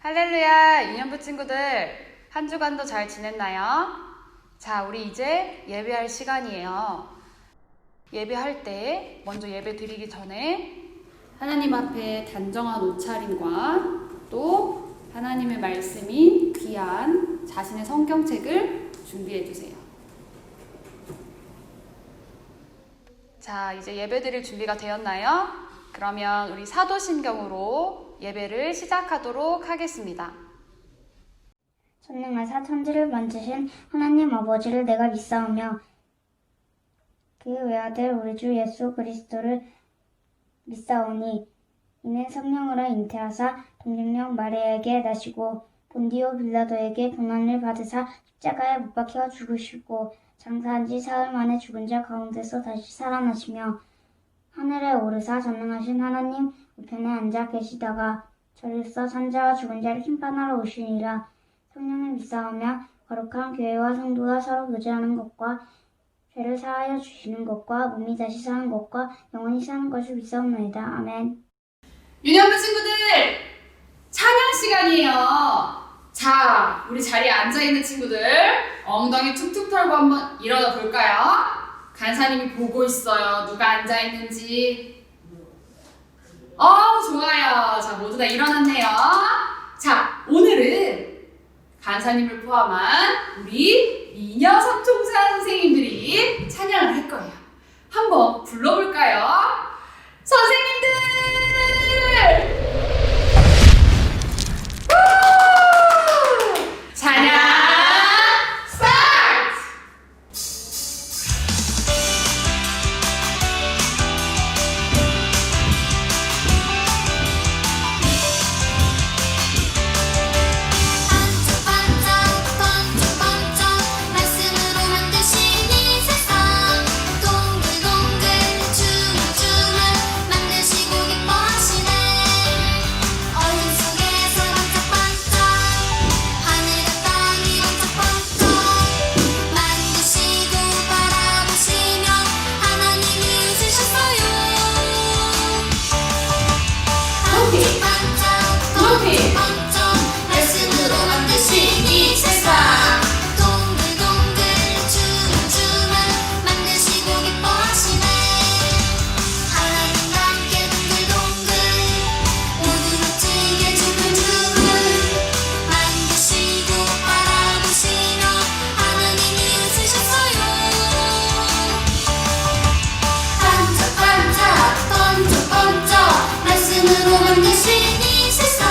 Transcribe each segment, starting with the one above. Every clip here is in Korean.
할렐루야, 유년부 친구들. 한 주간도 잘 지냈나요? 자, 우리 이제 예배할 시간이에요. 예배할 때 먼저 예배 드리기 전에 하나님 앞에 단정한 옷차림과 또 하나님의 말씀인 귀한 자신의 성경책을 준비해 주세요. 자, 이제 예배 드릴 준비가 되었나요? 그러면 우리 사도신경으로 예배를 시작하도록 하겠습니다. 전능하사 천지를 만드신 하나님 아버지를 내가 믿사오며 그의 외아들 우리 주 예수 그리스도를 믿사오니 이는 성령으로 잉태하사 동정녀 마리아에게 나시고 본디오 빌라도에게 고난을 받으사 십자가에 못 박혀 죽으시고 장사한 지 사흘 만에 죽은 자 가운데서 다시 살아나시며 하늘에 오르사 전능하신 하나님 우편에 앉아 계시다가 저리서 산자와 죽은 자를 심판하러 오시니라. 성령을 믿사오며 거룩한 교회와 성도가 서로 교제하는 것과 죄를 사하여 주시는 것과 몸이 다시 사는 것과 영원히 사는 것을 믿사옵나이다. 아멘. 유년부 친구들, 찬양 시간이에요. 자, 우리 자리에 앉아있는 친구들 엉덩이 툭툭 털고 한번 일어나 볼까요? 간사님이 보고 있어요. 누가 앉아있는지. 좋아요. 자, 모두 다 일어났네요. 자, 오늘은 간사님을 포함한 우리 미녀 삼총사 선생님들이 찬양을 할 거예요. 한번 불러볼까요? 선생님들! 찬양 스타트! 반짝반짝 말씀으로 만드신 이 세상 동글동글 주물주물 만드시고 기뻐하시네. 어둠 속에서 반짝반짝 하늘과 땅이 반짝반짝 만드시고 바라보시며 하나님이 웃으셨어요. 반짝반짝 말씀으로 만드신 이 세상 동글동글 주물주물 만드시고 기뻐하시네. 하나님과 함께 동글동글 모두 멋지게 주물주물 만드시고 바라보시며 하나님이 웃으셨어요. 반짝반짝 번쩍번쩍 말씀으로 만드신 이 세상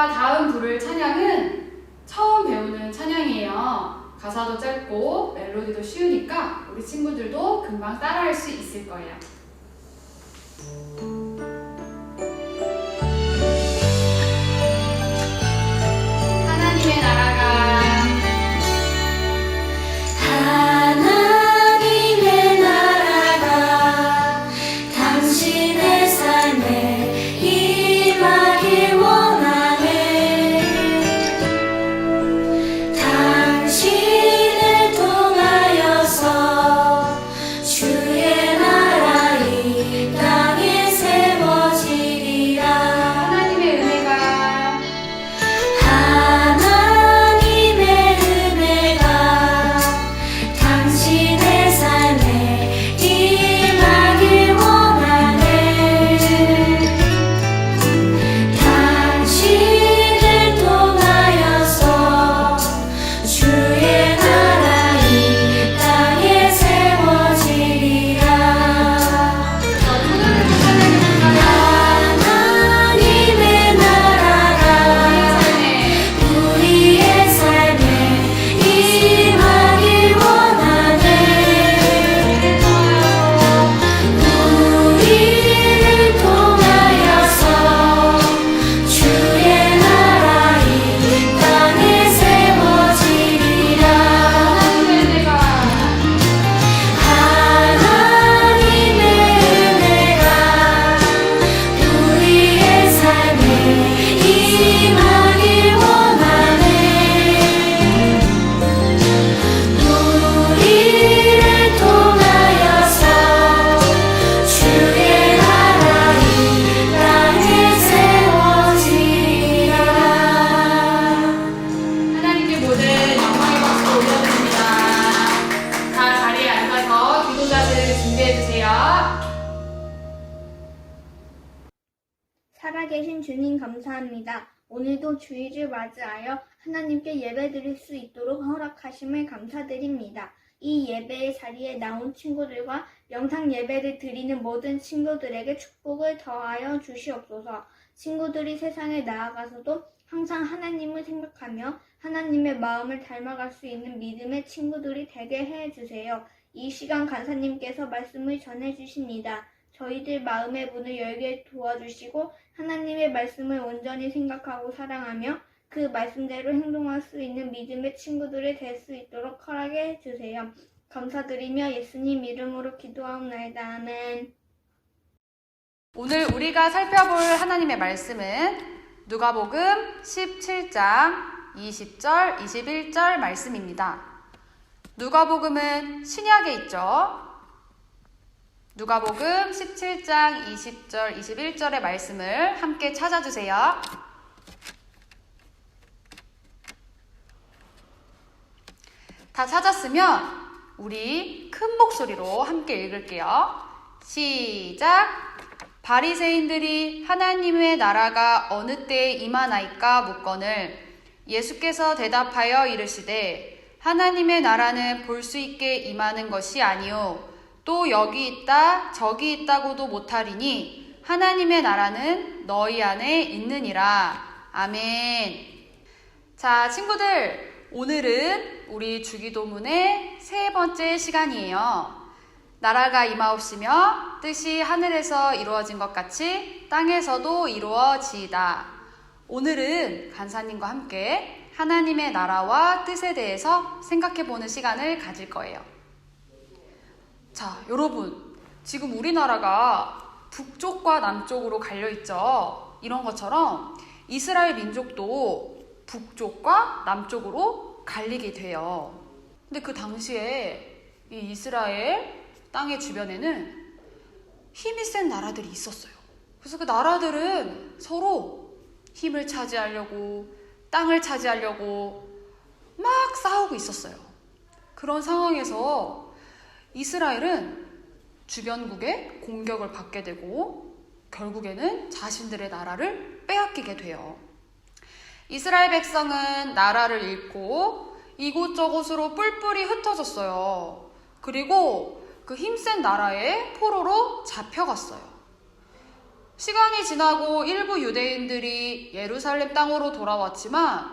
우리가 다음 부를 찬양은 처음 배우는 찬양이에요. 가사도 짧고 멜로디도 쉬우니까 우리 친구들도 금방 따라할 수 있을 거예요. 하나님의 나라가 하나님의 나라가 당신의 삶에 임하길 원하네. 당신을 통하여서 주의 나라 이 땅에 세워지리라. 하나님의 은혜가 하나님의 은혜가 당신의 삶에 임하길 원하네. 당신을 통하여서 주의 나라 이 땅에 세워지리라. 하나님의 나라가 우리의 삶에 임하길 원하네. 우리를 통하여서 주의 나라 이 땅에 세워지리라. 하나님의 은혜가 우리의 삶에 임하길 원하네. 우리를 통하여서 주의 나라 이 땅에 세워지리라. 하나님께 모든 영광의 박수 올려드립니다. 다 자리에 앉아서 기도자들을 준비해주세요. 살아계신 주님 감사합니다. 오늘도 주일을 맞이하여 하나님께 예배드릴 수 있도록 허락하심을 감사드립니다. 이 예배의 자리에 나온 친구들과 영상 예배를 드리는 모든 친구들에게 축복을 더하여 주시옵소서. 친구들이 세상에 나아가서도 항상 하나님을 생각하며 하나님의 마음을 닮아갈 수 있는 믿음의 친구들이 되게 해주세요. 이 시간 간사님께서 말씀을 전해주십니다. 저희들 마음의 문을 열게 도와주시고 하나님의 말씀을 온전히 생각하고 사랑하며 그 말씀대로 행동할 수 있는 믿음의 친구들이 될 수 있도록 허락해 주세요. 감사드리며 예수님 이름으로 기도하옵나이다. 아멘. 오늘 우리가 살펴볼 하나님의 말씀은 누가복음 17장 20절, 21절 말씀입니다. 누가복음은 신약에 있죠. 누가복음 17장 20절, 21절의 말씀을 함께 찾아주세요. 다 찾았으면 우리 큰 목소리로 함께 읽을게요. 시작! 바리새인들이 하나님의 나라가 어느 때에 임하나이까 묻거늘 예수께서 대답하여 이르시되 하나님의 나라는 볼 수 있게 임하는 것이 아니요 또 여기 있다 저기 있다고도 못하리니 하나님의 나라는 너희 안에 있느니라. 아멘. 자, 친구들, 오늘은 우리 주기도문의 세 번째 시간이에요. 나라가 임하옵시며 뜻이 하늘에서 이루어진 것 같이 땅에서도 이루어지이다. 오늘은 간사님과 함께 하나님의 나라와 뜻에 대해서 생각해보는 시간을 가질 거예요. 자, 여러분, 지금 우리나라가 북쪽과 남쪽으로 갈려있죠. 이런 것처럼 이스라엘 민족도 북쪽과 남쪽으로 갈리게 돼요. 근데 그 당시에 이 이스라엘 땅의 주변에는 힘이 센 나라들이 있었어요. 그래서 그 나라들은 서로 힘을 차지하려고 땅을 차지하려고 막 싸우고 있었어요. 그런 상황에서 이스라엘은 주변국의 공격을 받게 되고 결국에는 자신들의 나라를 빼앗기게 돼요. 이스라엘 백성은 나라를 잃고 이곳저곳으로 뿔뿔이 흩어졌어요. 그리고 그 힘센 나라의 포로로 잡혀갔어요. 시간이 지나고 일부 유대인들이 예루살렘 땅으로 돌아왔지만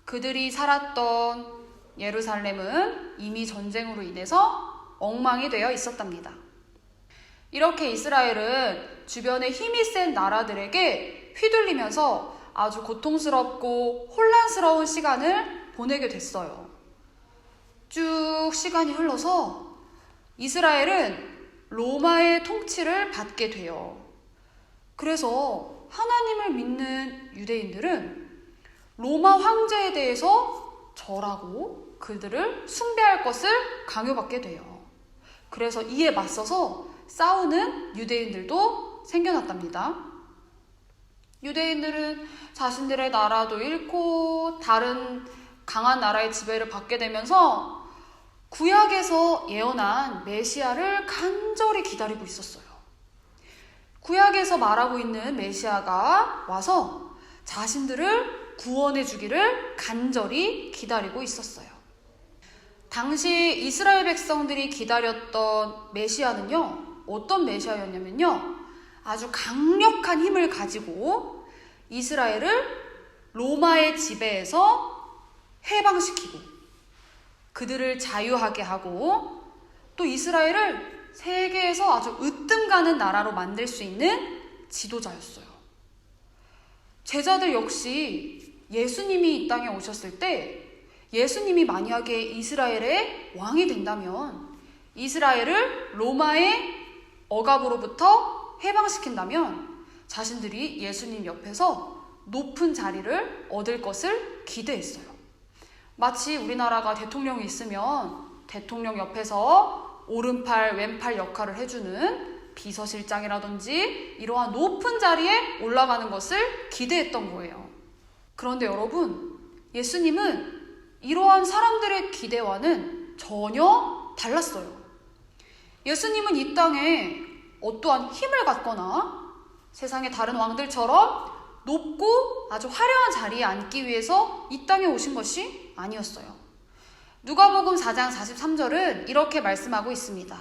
그들이 살았던 예루살렘은 이미 전쟁으로 인해서 엉망이 되어 있었답니다. 이렇게 이스라엘은 주변에 힘이 센 나라들에게 휘둘리면서 아주 고통스럽고 혼란스러운 시간을 보내게 됐어요. 쭉 시간이 흘러서 이스라엘은 로마의 통치를 받게 돼요. 그래서 하나님을 믿는 유대인들은 로마 황제에 대해서 절하고 그들을 숭배할 것을 강요받게 돼요. 그래서 이에 맞서서 싸우는 유대인들도 생겨났답니다. 유대인들은 자신들의 나라도 잃고 다른 강한 나라의 지배를 받게 되면서 구약에서 예언한 메시아를 간절히 기다리고 있었어요. 구약에서 말하고 있는 메시아가 와서 자신들을 구원해 주기를 간절히 기다리고 있었어요. 당시 이스라엘 백성들이 기다렸던 메시아는요, 어떤 메시아였냐면요, 아주 강력한 힘을 가지고 이스라엘을 로마의 지배에서 해방시키고 그들을 자유하게 하고 또 이스라엘을 세계에서 아주 으뜸 가는 나라로 만들 수 있는 지도자였어요. 제자들 역시 예수님이 이 땅에 오셨을 때 예수님이 만약에 이스라엘의 왕이 된다면 이스라엘을 로마의 억압으로부터 해방시킨다면 자신들이 예수님 옆에서 높은 자리를 얻을 것을 기대했어요. 마치 우리나라가 대통령이 있으면 대통령 옆에서 오른팔, 왼팔 역할을 해주는 비서실장이라든지 이러한 높은 자리에 올라가는 것을 기대했던 거예요. 그런데 여러분, 예수님은 이러한 사람들의 기대와는 전혀 달랐어요. 예수님은 이 땅에 어떠한 힘을 갖거나 세상의 다른 왕들처럼 높고 아주 화려한 자리에 앉기 위해서 이 땅에 오신 것이 아니었어요. 누가복음 4장 43절은 이렇게 말씀하고 있습니다.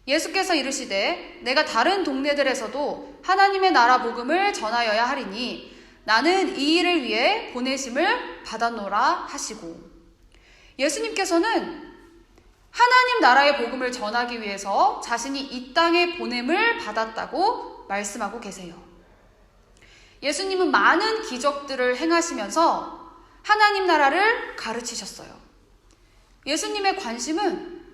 예수께서 이르시되 내가 다른 동네들에서도 하나님의 나라 복음을 전하여야 하리니 나는 이 일을 위해 보내심을 받았노라 하시고, 예수님께서는 하나님 나라의 복음을 전하기 위해서 자신이 이 땅에 보냄을 받았다고 말씀하고 계세요. 예수님은 많은 기적들을 행하시면서 하나님 나라를 가르치셨어요. 예수님의 관심은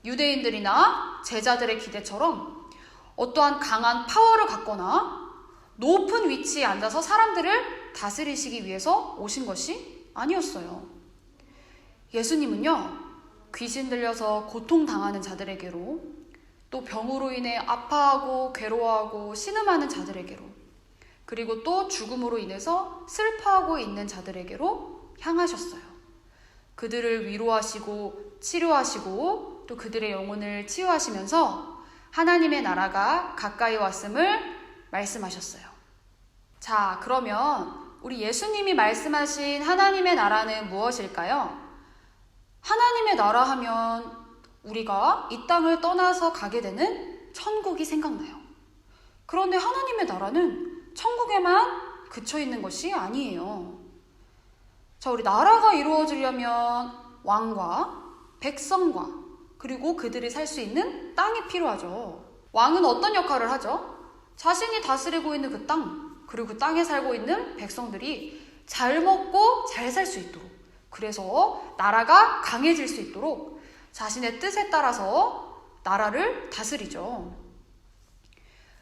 유대인들이나 제자들의 기대처럼 어떠한 강한 파워를 갖거나 높은 위치에 앉아서 사람들을 다스리시기 위해서 오신 것이 아니었어요. 예수님은요, 귀신 들려서 고통당하는 자들에게로, 또 병으로 인해 아파하고 괴로워하고 신음하는 자들에게로, 그리고 또 죽음으로 인해서 슬퍼하고 있는 자들에게로 향하셨어요. 그들을 위로하시고 치료하시고 또 그들의 영혼을 치유하시면서 하나님의 나라가 가까이 왔음을 말씀하셨어요. 자, 그러면 우리 예수님이 말씀하신 하나님의 나라는 무엇일까요? 하나님의 나라 하면 우리가 이 땅을 떠나서 가게 되는 천국이 생각나요. 그런데 하나님의 나라는 천국에만 그쳐 있는 것이 아니에요. 자, 우리 나라가 이루어지려면 왕과 백성과 그리고 그들이 살 수 있는 땅이 필요하죠. 왕은 어떤 역할을 하죠? 자신이 다스리고 있는 그 땅, 그리고 그 땅에 살고 있는 백성들이 잘 먹고 잘 살 수 있도록, 그래서 나라가 강해질 수 있도록 자신의 뜻에 따라서 나라를 다스리죠.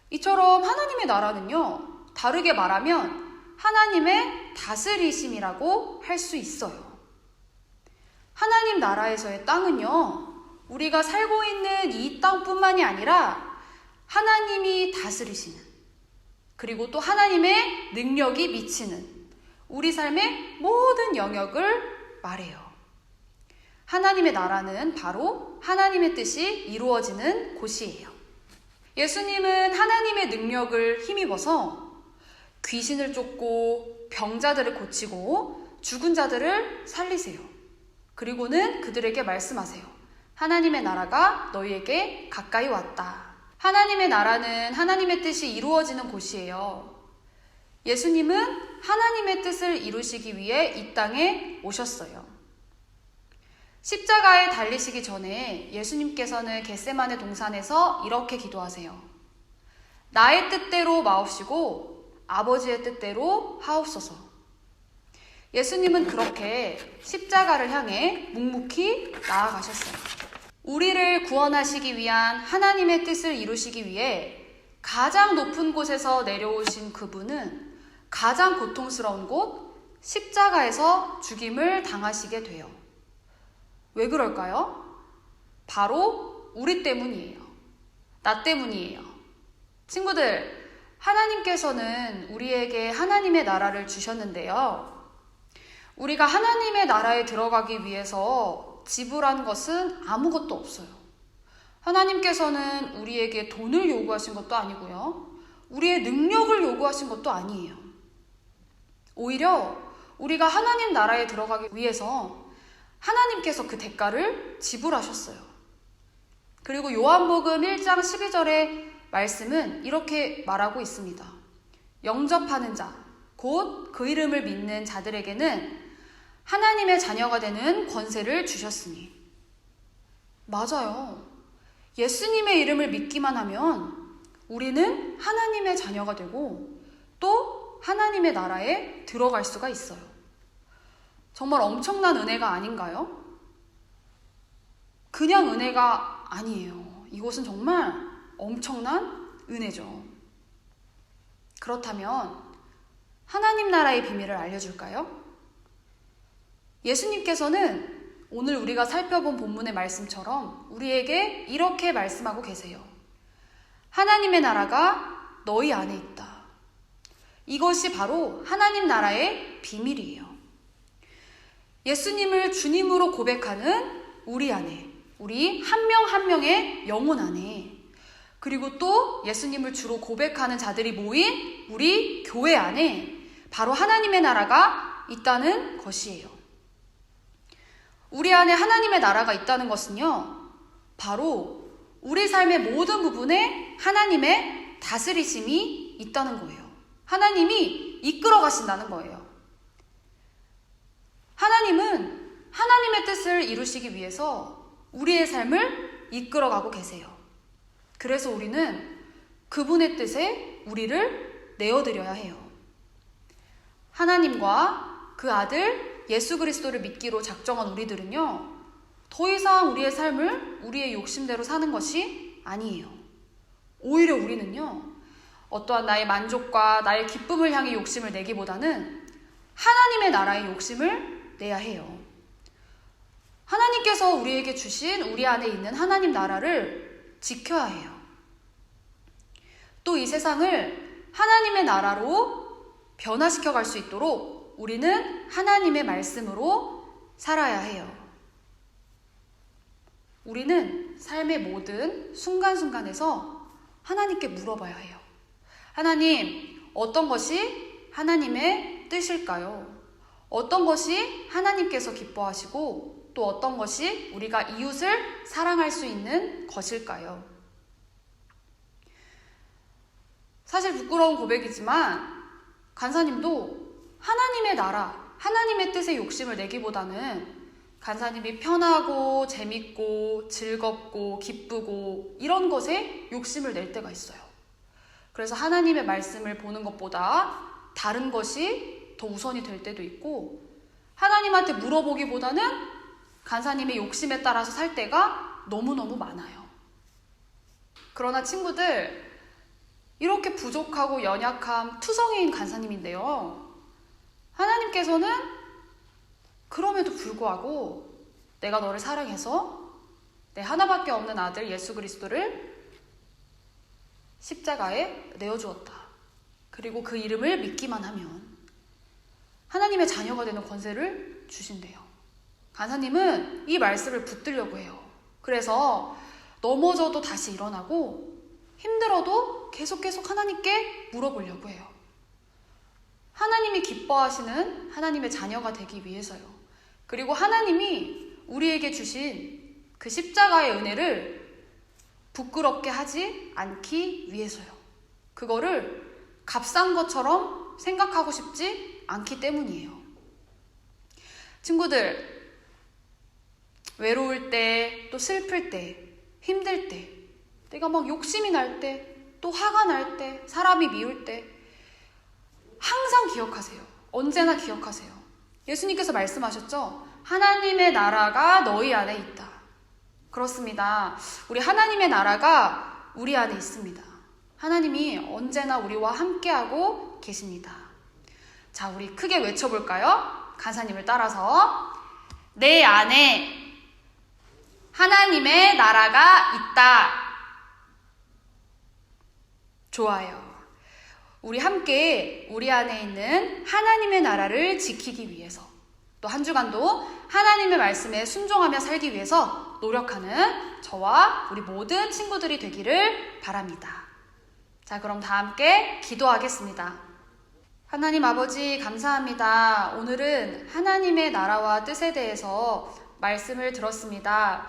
이처럼 하나님의 나라는요, 다르게 말하면 하나님의 다스리심이라고 할 수 있어요. 하나님 나라에서의 땅은요, 우리가 살고 있는 이 땅뿐만이 아니라 하나님이 다스리시는, 그리고 또 하나님의 능력이 미치는 우리 삶의 모든 영역을 말해요. 하나님의 나라는 바로 하나님의 뜻이 이루어지는 곳이에요. 예수님은 하나님의 능력을 힘입어서 귀신을 쫓고 병자들을 고치고 죽은 자들을 살리세요. 그리고는 그들에게 말씀하세요. 하나님의 나라가 너희에게 가까이 왔다. 하나님의 나라는 하나님의 뜻이 이루어지는 곳이에요. 예수님은 하나님의 뜻을 이루시기 위해 이 땅에 오셨어요. 십자가에 달리시기 전에 예수님께서는 겟세마네 동산에서 이렇게 기도하세요. 나의 뜻대로 마옵시고 아버지의 뜻대로 하옵소서. 예수님은 그렇게 십자가를 향해 묵묵히 나아가셨어요. 우리를 구원하시기 위한 하나님의 뜻을 이루시기 위해 가장 높은 곳에서 내려오신 그분은 가장 고통스러운 곳 십자가에서 죽임을 당하시게 돼요. 왜 그럴까요? 바로 우리 때문이에요. 나 때문이에요. 친구들, 하나님께서는 우리에게 하나님의 나라를 주셨는데요. 우리가 하나님의 나라에 들어가기 위해서 지불한 것은 아무것도 없어요. 하나님께서는 우리에게 돈을 요구하신 것도 아니고요. 우리의 능력을 요구하신 것도 아니에요. 오히려 우리가 하나님 나라에 들어가기 위해서 하나님께서 그 대가를 지불하셨어요. 그리고 요한복음 1장 12절의 말씀은 이렇게 말하고 있습니다. 영접하는 자, 곧 그 이름을 믿는 자들에게는 하나님의 자녀가 되는 권세를 주셨으니. 맞아요. 예수님의 이름을 믿기만 하면 우리는 하나님의 자녀가 되고 또 하나님의 나라에 들어갈 수가 있어요. 정말 엄청난 은혜가 아닌가요? 그냥 은혜가 아니에요. 이것은 정말 엄청난 은혜죠. 그렇다면 하나님 나라의 비밀을 알려줄까요? 예수님께서는 오늘 우리가 살펴본 본문의 말씀처럼 우리에게 이렇게 말씀하고 계세요. 하나님의 나라가 너희 안에 있다. 이것이 바로 하나님 나라의 비밀이에요. 예수님을 주님으로 고백하는 우리 안에, 우리 한 명 한 명의 영혼 안에, 그리고 또 예수님을 주로 고백하는 자들이 모인 우리 교회 안에 바로 하나님의 나라가 있다는 것이에요. 우리 안에 하나님의 나라가 있다는 것은요, 바로 우리 삶의 모든 부분에 하나님의 다스리심이 있다는 거예요. 하나님이 이끌어 가신다는 거예요. 하나님은 하나님의 뜻을 이루시기 위해서 우리의 삶을 이끌어가고 계세요. 그래서 우리는 그분의 뜻에 우리를 내어드려야 해요. 하나님과 그 아들 예수 그리스도를 믿기로 작정한 우리들은요, 더 이상 우리의 삶을 우리의 욕심대로 사는 것이 아니에요. 오히려 우리는요, 어떠한 나의 만족과 나의 기쁨을 향해 욕심을 내기보다는 하나님의 나라의 욕심을 내야 해요. 하나님께서 우리에게 주신 우리 안에 있는 하나님 나라를 지켜야 해요. 또 이 세상을 하나님의 나라로 변화시켜 갈 수 있도록 우리는 하나님의 말씀으로 살아야 해요. 우리는 삶의 모든 순간순간에서 하나님께 물어봐야 해요. 하나님, 어떤 것이 하나님의 뜻일까요? 어떤 것이 하나님께서 기뻐하시고 또 어떤 것이 우리가 이웃을 사랑할 수 있는 것일까요? 사실 부끄러운 고백이지만 간사님도 하나님의 나라, 하나님의 뜻에 욕심을 내기보다는 간사님이 편하고 재밌고 즐겁고 기쁘고 이런 것에 욕심을 낼 때가 있어요. 그래서 하나님의 말씀을 보는 것보다 다른 것이 더 우선이 될 때도 있고, 하나님한테 물어보기보다는 간사님의 욕심에 따라서 살 때가 너무너무 많아요. 그러나 친구들, 이렇게 부족하고 연약한 투성이인 간사님인데요, 하나님께서는 그럼에도 불구하고 내가 너를 사랑해서 내 하나밖에 없는 아들 예수 그리스도를 십자가에 내어주었다. 그리고 그 이름을 믿기만 하면 하나님의 자녀가 되는 권세를 주신대요. 간사님은 이 말씀을 붙들려고 해요. 그래서 넘어져도 다시 일어나고 힘들어도 계속 하나님께 물어보려고 해요. 하나님이 기뻐하시는 하나님의 자녀가 되기 위해서요. 그리고 하나님이 우리에게 주신 그 십자가의 은혜를 부끄럽게 하지 않기 위해서요. 그거를 값싼 것처럼 생각하고 싶지 않기 때문이에요. 친구들, 외로울 때, 또 슬플 때, 힘들 때, 내가 막 욕심이 날 때, 또 화가 날 때, 사람이 미울 때 항상 기억하세요. 언제나 기억하세요. 예수님께서 말씀하셨죠? 하나님의 나라가 너희 안에 있다. 그렇습니다. 우리 하나님의 나라가 우리 안에 있습니다. 하나님이 언제나 우리와 함께하고 계십니다. 자, 우리 크게 외쳐볼까요? 간사님을 따라서. 내 안에 하나님의 나라가 있다. 좋아요. 우리 함께 우리 안에 있는 하나님의 나라를 지키기 위해서, 또 한 주간도 하나님의 말씀에 순종하며 살기 위해서 노력하는 저와 우리 모든 친구들이 되기를 바랍니다. 자, 그럼 다 함께 기도하겠습니다. 하나님 아버지, 감사합니다. 오늘은 하나님의 나라와 뜻에 대해서 말씀을 들었습니다.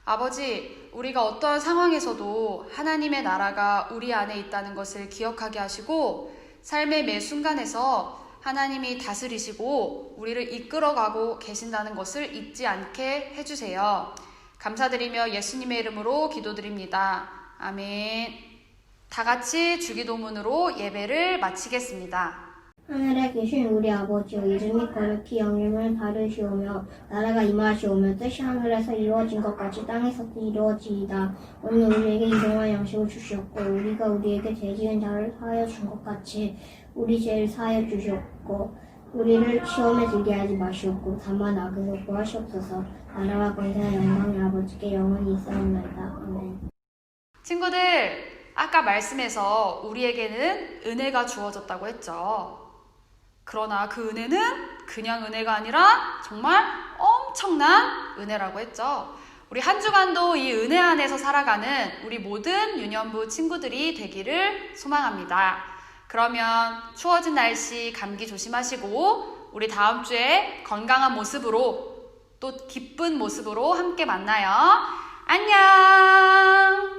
아버지, 우리가 어떠한 상황에서도 하나님의 나라가 우리 안에 있다는 것을 기억하게 하시고, 삶의 매 순간에서 하나님이 다스리시고 우리를 이끌어가고 계신다는 것을 잊지 않게 해주세요. 감사드리며 예수님의 이름으로 기도드립니다. 아멘. 다 같이 주기도문으로 예배를 마치겠습니다. 하늘에 계신 우리 아버지여, 이름이 거룩히 영임을 받으시오며 나라가 임하시오며 뜻이 하늘에서 이루어진 것 같이 땅에서도 이루어지이다. 오늘 우리에게 일용할 양식을 주시옵고, 우리가 우리에게 죄 지은 자를 사하여 준 것 같이 우리 죄를 사하여 주시옵고, 우리를 시험에 들게 하지 마시옵고 다만 악에서 구하시옵소서. 나라와 권세와 영광이 아버지께 영원히 있사옵나이다. 아멘. 친구들, 아까 말씀에서 우리에게는 은혜가 주어졌다고 했죠. 그러나 그 은혜는 그냥 은혜가 아니라 정말 엄청난 은혜라고 했죠. 우리 한 주간도 이 은혜 안에서 살아가는 우리 모든 유년부 친구들이 되기를 소망합니다. 그러면 추워진 날씨 감기 조심하시고 우리 다음 주에 건강한 모습으로 또 기쁜 모습으로 함께 만나요. 안녕!